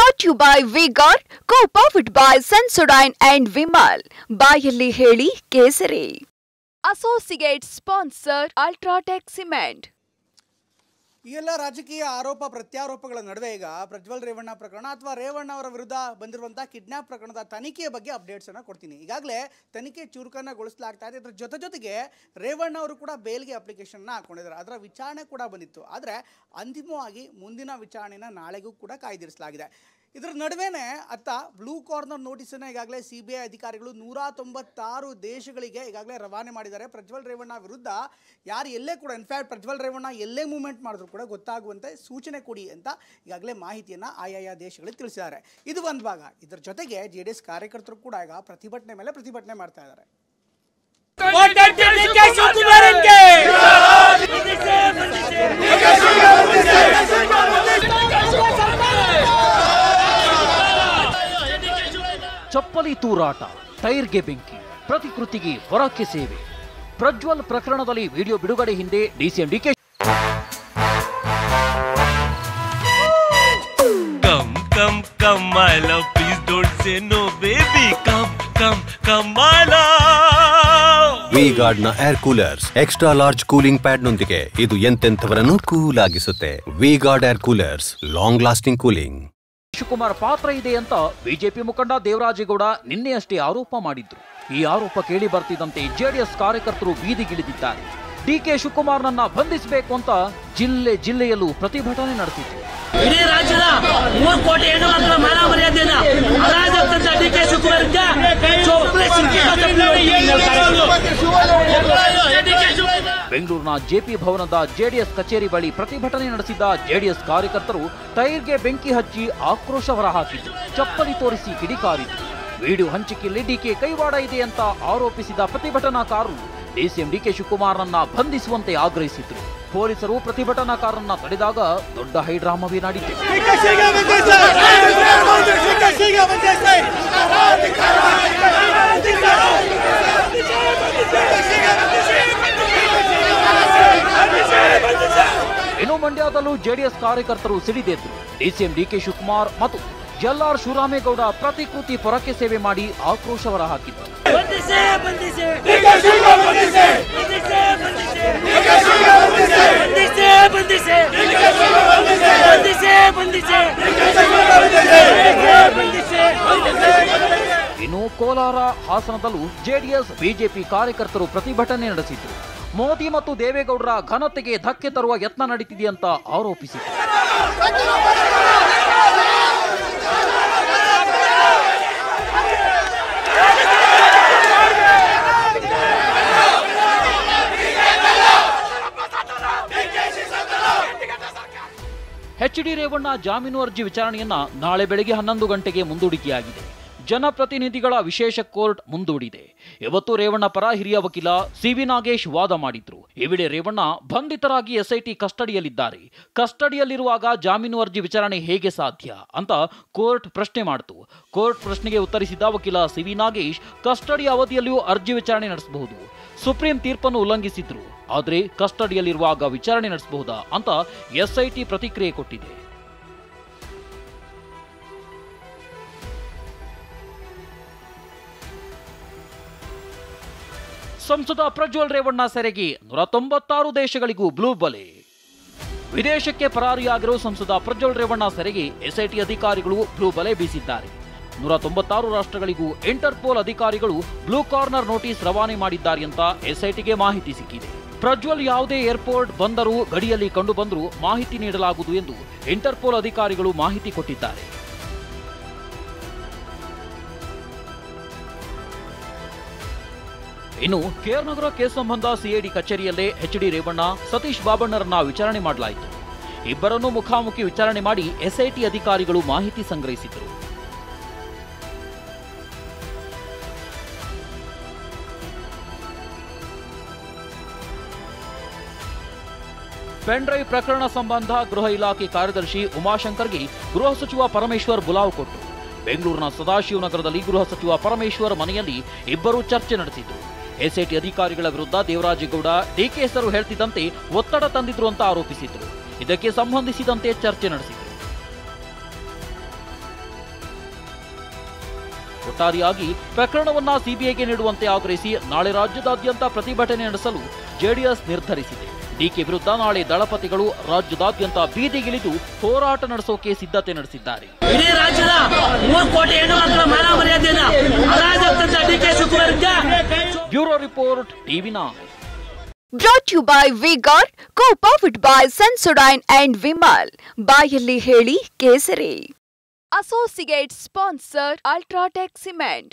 Brought to you by V-Guard, co-powered by Sensodyne and Vimal. ಬಾಯಲ್ಲಿ ಹೇಳಿ ಕೇಸರಿ. Associate sponsor Ultratech Cement. ಈ ಎಲ್ಲ ರಾಜಕೀಯ ಆರೋಪ ಪ್ರತ್ಯಾರೋಪಗಳ ನಡುವೆ ಈಗ ಪ್ರಜ್ವಲ್ ರೇವಣ್ಣ ಪ್ರಕರಣ ಅಥವಾ ರೇವಣ್ಣ ಅವರ ವಿರುದ್ಧ ಬಂದಿರುವಂತಹ ಕಿಡ್ನಾಪ್ ಪ್ರಕರಣದ ತನಿಖೆಯ ಬಗ್ಗೆ ಅಪ್ಡೇಟ್ಸ್ ಅನ್ನು ಕೊಡ್ತೀನಿ. ಈಗಾಗಲೇ ತನಿಖೆ ಚುರುಕನ್ನಗೊಳಿಸಲಾಗ್ತಾ ಇದೆ. ಇದರ ಜೊತೆಗೆ ರೇವಣ್ಣ ಅವರು ಕೂಡ ಬೇಲ್ಗೆ ಅಪ್ಲಿಕೇಶನ್ ಹಾಕೊಂಡಿದ್ದಾರೆ. ಅದರ ವಿಚಾರಣೆ ಕೂಡ ಬಂದಿತ್ತು. ಆದರೆ ಅಂತಿಮವಾಗಿ ಮುಂದಿನ ವಿಚಾರಣೆನ ನಾಳೆಗೂ ಕೂಡ ಕಾಯ್ದಿರಿಸಲಾಗಿದೆ. ಇದರ ನಡುವೆನೇ ಅತ್ತ ಬ್ಲೂ ಕಾರ್ನರ್ ನೋಟಿಸನ್ನು ಈಗಾಗಲೇ CBI ಅಧಿಕಾರಿಗಳು 196 ದೇಶಗಳಿಗೆ ಈಗಾಗಲೇ ರವಾನೆ ಮಾಡಿದ್ದಾರೆ. ಪ್ರಜ್ವಲ್ ರೇವಣ್ಣ ವಿರುದ್ಧ ಯಾರು ಎಲ್ಲೇ ಕೂಡ ಇನ್ಫ್ಯಾಕ್ಟ್ ಪ್ರಜ್ವಲ್ ರೇವಣ್ಣ ಎಲ್ಲೇ ಮೂವ್ಮೆಂಟ್ ಮಾಡಿದ್ರು ಕೂಡ ಗೊತ್ತಾಗುವಂತೆ ಸೂಚನೆ ಕೊಡಿ ಅಂತ ಈಗಾಗಲೇ ಮಾಹಿತಿಯನ್ನು ಆಯಾಯ ದೇಶಗಳಿಗೆ ತಿಳಿಸಿದ್ದಾರೆ. ಇದು ಒಂದು ಭಾಗ. ಇದರ ಜೊತೆಗೆ JDS ಕಾರ್ಯಕರ್ತರು ಕೂಡ ಈಗ ಪ್ರತಿಭಟನೆ ಮೇಲೆ ಪ್ರತಿಭಟನೆ ಮಾಡ್ತಾ ಇದ್ದಾರೆ. ಚಪ್ಪಲಿ ತೂರಾಟ, ಟೈರ್ಗೆ ಬೆಂಕಿ, ಪ್ರತಿಕೃತಿಗೆ ಹೊರಕ್ಕೆ ಸೇವೆ. ಪ್ರಜ್ವಲ್ ಪ್ರಕರಣದಲ್ಲಿ ವಿಡಿಯೋ ಬಿಡುಗಡೆ ಹಿಂದೆ DCM DK Come my love, please don't say no baby. Come my love. V-Guard ನ air coolers extra large cooling pad ನೊಂದಿಗೆ ಇದು ಎಂತೆಂಥವರನ್ನು ಕೂಲ್ ಆಗಿಸುತ್ತೆ. V-Guard air coolers, long lasting cooling. Shivakumar ಪಾತ್ರ ಇದೆ ಅಂತ ಬಿಜೆಪಿ ಮುಖಂಡ ದೇವರಾಜೇಗೌಡ ನಿನ್ನೆಯಷ್ಟೇ ಆರೋಪ ಮಾಡಿದ್ರು. ಈ ಆರೋಪ ಕೇಳಿ ಬರ್ತಿದ್ದಂತೆ JDS ಕಾರ್ಯಕರ್ತರು ಬೀದಿಗಿಳಿದಿದ್ದಾರೆ. DK ಶಿವಕುಮಾರ್ನನ್ನ ಬಂಧಿಸಬೇಕು ಅಂತ ಜಿಲ್ಲೆಯಲ್ಲೂ ಪ್ರತಿಭಟನೆ ನಡೆಸಿದ್ರು. ಇಡೀ ರಾಜ್ಯದ 3 ಕೋಟಿ ಹೆಣ್ಣುಮಕ್ಕಳ ಮಾನ ಮರ್ಯಾದೆಯನ್ನ ಅರಾಜಕತಂತ್ರ DK ಶಿವಕುಮಾರ್ಗೆ ಬೆಂಗಳೂರಿನ JP ಭವನದ JDS ಕಚೇರಿ ಬಳಿ ಪ್ರತಿಭಟನೆ ನಡೆಸಿದ JDS ಕಾರ್ಯಕರ್ತರು ಟೈರ್ಗೆ ಬೆಂಕಿ ಹಚ್ಚಿ ಆಕ್ರೋಶ ಹೊರಹಾಕಿದ್ರು. ಚಪ್ಪಲಿ ತೋರಿಸಿ ಕಿಡಿಕಾರಿದ್ರು. ವಿಡಿಯೋ ಹಂಚಿಕೆಯಲ್ಲಿ DK ಕೈವಾಡ ಇದೆ ಅಂತ ಆರೋಪಿಸಿದ ಪ್ರತಿಭಟನಾಕಾರರು DCM DK ಶಿವಕುಮಾರ್ನನ್ನ ಬಂಧಿಸುವಂತೆ ಆಗ್ರಹಿಸಿದ್ರು. ಪೊಲೀಸರು ಪ್ರತಿಭಟನಾಕಾರರನ್ನ ತಡೆದಾಗ ದೊಡ್ಡ ಹೈಡ್ರಾಮವೇ ನಡೆಯಿತು. ಇನ್ನು ಮಂಡ್ಯದಲ್ಲೂ JDS ಕಾರ್ಯಕರ್ತರು ಸಿಡಿದೆದ್ರು. DCM DK ಶಿವಕುಮಾರ್ ಮತ್ತು LR ಶಿವರಾಮೇಗೌಡ ಪ್ರತಿಕೃತಿ ಪೊರಕೆ ಸೇವೆ ಮಾಡಿ ಆಕ್ರೋಶ ಹೊರಹಾಕಿದ್ರು. ಇನ್ನು ಕೋಲಾರ, ಹಾಸನದಲ್ಲೂ JDS ಬಿಜೆಪಿ ಕಾರ್ಯಕರ್ತರು ಪ್ರತಿಭಟನೆ ನಡೆಸಿದ್ರು. ಮೋದಿ ಮತ್ತು ದೇವೇಗೌಡರ ಘನತೆಗೆ ಧಕ್ಕೆ ತರುವ ಯತ್ನ ನಡೀತಿದೆ ಅಂತ ಆರೋಪಿಸಿದ್ರು. HD ರೇವಣ್ಣ ಜಾಮೀನು ಅರ್ಜಿ ವಿಚಾರಣೆಯನ್ನ ನಾಳೆ ಬೆಳಗ್ಗೆ 11 ಗಂಟೆಗೆ ಮುಂದೂಡಿಕೆಯಾಗಿದೆ. ಜನಪ್ರತಿನಿಧಿಗಳ ವಿಶೇಷ ಕೋರ್ಟ್ ಮುಂದೂಡಿದೆ. ಇವತ್ತು ರೇವಣ್ಣ ಪರ ಹಿರಿಯ ವಕೀಲ CV ನಾಗೇಶ್ ವಾದ ಮಾಡಿದ್ರು. ಈ ವೇಳೆ ರೇವಣ್ಣ ಬಂಧಿತರಾಗಿ SIT ಕಸ್ಟಡಿಯಲ್ಲಿದ್ದಾರೆ. ಕಸ್ಟಡಿಯಲ್ಲಿರುವಾಗ ಜಾಮೀನು ಅರ್ಜಿ ವಿಚಾರಣೆ ಹೇಗೆ ಸಾಧ್ಯ ಅಂತ ಕೋರ್ಟ್ ಪ್ರಶ್ನೆ ಮಾಡಿತು. ಕೋರ್ಟ್ ಪ್ರಶ್ನೆಗೆ ಉತ್ತರಿಸಿದ ವಕೀಲ CV ನಾಗೇಶ್ ಕಸ್ಟಡಿ ಅವಧಿಯಲ್ಲಿಯೂ ಅರ್ಜಿ ವಿಚಾರಣೆ ನಡೆಸಬಹುದು. ಸುಪ್ರೀಂ ತೀರ್ಪನ್ನು ಉಲ್ಲಂಘಿಸಿದ್ರು. ಆದರೆ ಕಸ್ಟಡಿಯಲ್ಲಿರುವಾಗ ವಿಚಾರಣೆ ನಡೆಸಬಹುದಾ ಅಂತ SIT ಪ್ರತಿಕ್ರಿಯೆ ಕೊಟ್ಟಿದೆ. ಸಂಸದ ಪ್ರಜ್ವಲ್ ರೇವಣ್ಣ ಸೆರೆಗೆ 196 ದೇಶಗಳಿಗೂ ಬ್ಲೂ ಬಲೆ. ವಿದೇಶಕ್ಕೆ ಪರಾರಿಯಾಗಿರೋ ಸಂಸದ ಪ್ರಜ್ವಲ್ ರೇವಣ್ಣ ಸೆರೆಗೆ SIT ಅಧಿಕಾರಿಗಳು ಬ್ಲೂ ಬಲೆ ಬೀಸಿದ್ದಾರೆ. 196 ರಾಷ್ಟ್ರಗಳಿಗೂ ಇಂಟರ್ಪೋಲ್ ಅಧಿಕಾರಿಗಳು ಬ್ಲೂ ಕಾರ್ನರ್ ನೋಟಿಸ್ ರವಾನೆ ಮಾಡಿದ್ದಾರೆ ಅಂತ SITಗೆ ಮಾಹಿತಿ ಸಿಕ್ಕಿದೆ. ಪ್ರಜ್ವಲ್ ಯಾವುದೇ ಏರ್ಪೋರ್ಟ್, ಬಂದರು, ಗಡಿಯಲ್ಲಿ ಕಂಡು ಬಂದರೂ ಮಾಹಿತಿ ನೀಡಲಾಗುವುದು ಎಂದು ಇಂಟರ್ಪೋಲ್ ಅಧಿಕಾರಿಗಳು ಮಾಹಿತಿ ಕೊಟ್ಟಿದ್ದಾರೆ. ಇನ್ನು KR ನಗರ ಕೇಸ್ ಸಂಬಂಧ CID ಕಚೇರಿಯಲ್ಲೇ HD ರೇವಣ್ಣ, ಸತೀಶ್ ಬಾಬಣ್ಣರನ್ನ ವಿಚಾರಣೆ ಮಾಡಲಾಯಿತು. ಇಬ್ಬರನ್ನು ಮುಖಾಮುಖಿ ವಿಚಾರಣೆ ಮಾಡಿ SIT ಅಧಿಕಾರಿಗಳು ಮಾಹಿತಿ ಸಂಗ್ರಹಿಸಿದರು. ಪೆನ್ ಡ್ರೈವ್ ಪ್ರಕರಣ ಸಂಬಂಧ ಗೃಹ ಇಲಾಖೆ ಕಾರ್ಯದರ್ಶಿ ಉಮಾಶಂಕರ್ಗೆ ಗೃಹ ಸಚಿವ ಪರಮೇಶ್ವರ್ ಬುಲಾವ್ ಕೊಟ್ಟರು. ಬೆಂಗಳೂರಿನ ಸದಾಶಿವನಗರದಲ್ಲಿ ಗೃಹ ಸಚಿವ ಪರಮೇಶ್ವರ್ ಮನೆಯಲ್ಲಿ ಇಬ್ಬರು ಚರ್ಚೆ ನಡೆಸಿದರು. SIT ಅಧಿಕಾರಿಗಳ ವಿರುದ್ಧ ದೇವರಾಜೇಗೌಡ DK ಹೆಸರು ಹೇಳ್ತಿದ್ದಂತೆ ಒತ್ತಡ ತಂದಿದ್ರು ಅಂತ ಆರೋಪಿಸಿದ್ರು. ಇದಕ್ಕೆ ಸಂಬಂಧಿಸಿದಂತೆ ಚರ್ಚೆ ನಡೆಸಿದರು. ಒಟ್ಟಾರೆಯಾಗಿ ಪ್ರಕರಣವನ್ನ ಸಿಬಿಐಗೆ ನೀಡುವಂತೆ ಆಗ್ರಹಿಸಿ ನಾಳೆ ರಾಜ್ಯದಾದ್ಯಂತ ಪ್ರತಿಭಟನೆ ನಡೆಸಲು ಜೆಡಿಎಸ್ ನಿರ್ಧರಿಸಿದೆ. ಡಿಕೆ ವಿರುದ್ಧ ನಾಳೆ ದಳಪತಿಗಳು ರಾಜ್ಯದಾದ್ಯಂತ ಬೀದಿಗಿಳಿದು ಹೋರಾಟ ನಡೆಸೋಕೆ ಸಿದ್ಧತೆ ನಡೆಸಿದ್ದಾರೆ. ಇಡೀ ರಾಜ್ಯದ 3 ಕೋಟಿ ಹೆಣ್ಣು ಮಕ್ಕಳ ಮಾನ ಮರ್ಯಾದೆಯನ್ನ ಅರಾಜಕತಂತ್ರ D K Shivakumar. Bureau report TV nine. Brought to you by V-Guard, co-powered by Sensodyne and Vimal. ಬಾಯಲ್ಲಿ ಹೇಳಿ ಕೇಸರಿ. Associate sponsor Ultratech Cement.